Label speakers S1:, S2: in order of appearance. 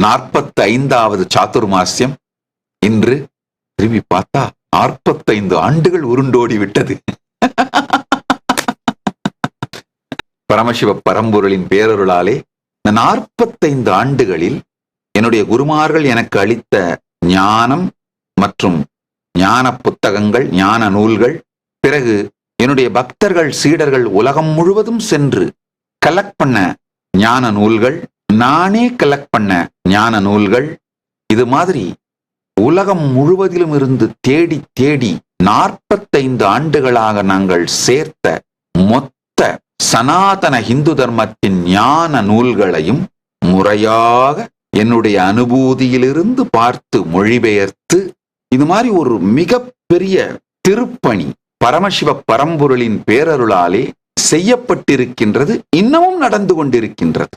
S1: 45வது சாதுர்மாசியம். இன்று திரும்பி பார்த்தா 45 ஆண்டுகள் உருண்டோடி விட்டது. பரமசிவ பரம்பொருளின் பேரருளாலே இந்த 45 ஆண்டுகளில் என்னுடைய குருமார்கள் எனக்கு அளித்த ஞானம் மற்றும் ஞான புத்தகங்கள், ஞான நூல்கள், பிறகு என்னுடைய பக்தர்கள் சீடர்கள் உலகம் முழுவதும் சென்று கலெக்ட் பண்ண ஞான நூல்கள், நானே கலெக்ட் பண்ண ஞான நூல்கள், இது மாதிரி உலகம் முழுவதிலும் இருந்து தேடி தேடி 45 ஆண்டுகளாக நாங்கள் சேர்த்த மொத்த சனாதன இந்து தர்மத்தின் ஞான நூல்களையும் முறையாக என்னுடைய அனுபூதியிலிருந்து பார்த்து மொழிபெயர்த்து இது மாதிரி ஒரு மிகப்பெரிய திருப்பணி பரமசிவ பரம்பொருளின் பேரருளாலே செய்யப்பட்டிருக்கின்றது, இன்னமும் நடந்து கொண்டிருக்கின்றது.